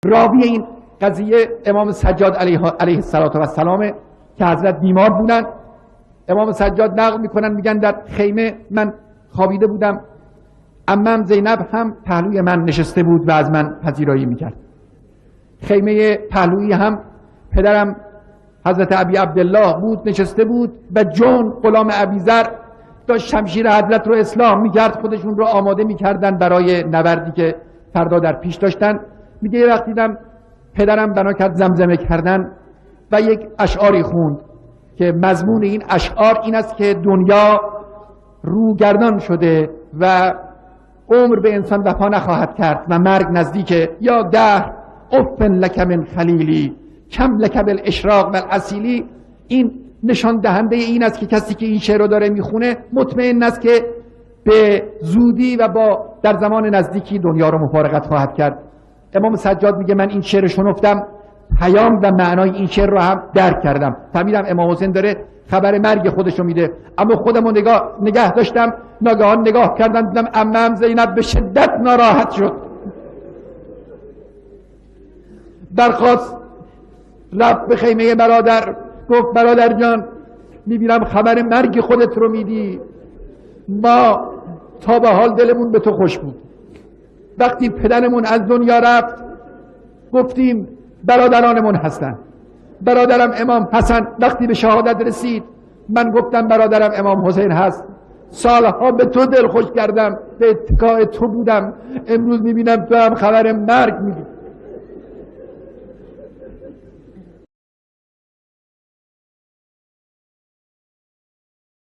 راوی این قضیه امام سجاد علیه السلام که حضرت بیمار بودن. امام سجاد نقل میکنن، میگن در خیمه من خوابیده بودم، عمم زینب هم پهلوی من نشسته بود و از من پذیرایی میکرد. خیمه پهلویی هم پدرم حضرت ابی عبدالله بود، نشسته بود و جون غلام ابیذر داشت شمشیر حضرت رو اصلاح میکرد، خودشون رو آماده میکردن برای نبردی که فردا در پیش داشتن. میگه یه وقت دیدم پدرم بنا کرد زمزمه کردن و یک اشعاری خوند که مضمون این اشعار این است که دنیا روگردان شده و عمر به انسان وفا نخواهد کرد و مرگ نزدیکه. یا دهر افن لک من خلیلی کم لک بالاشراق والاصیلی. این نشان دهنده این است که کسی که این شعر رو داره میخونه مطمئن است که به زودی و با در زمان نزدیکی دنیا رو مفارقت خواهد کرد. امام سجاد میگه من این شعر شنفتم، پیام و معنای این شعر رو هم درک کردم، فهمیدم امام حسین داره خبر مرگ خودش رو میده، اما خودم رو نگه داشتم. ناگهان نگاه کردم دیدم عمم زینب به شدت ناراحت شد، درخواست رفت به خیمه برادر، گفت برادر جان میبینم خبر مرگ خودت رو میدی، ما تا به حال دلمون به تو خوش بود، وقتی پدرمون از دنیا رفت گفتیم برادرانمون هستن. برادرم امام حسن وقتی به شهادت رسید من گفتم برادرم امام حسین هست. سالها به تو دل خوش کردم، به اتکای تو بودم، امروز میبینم تو هم خبر مرگ میدی.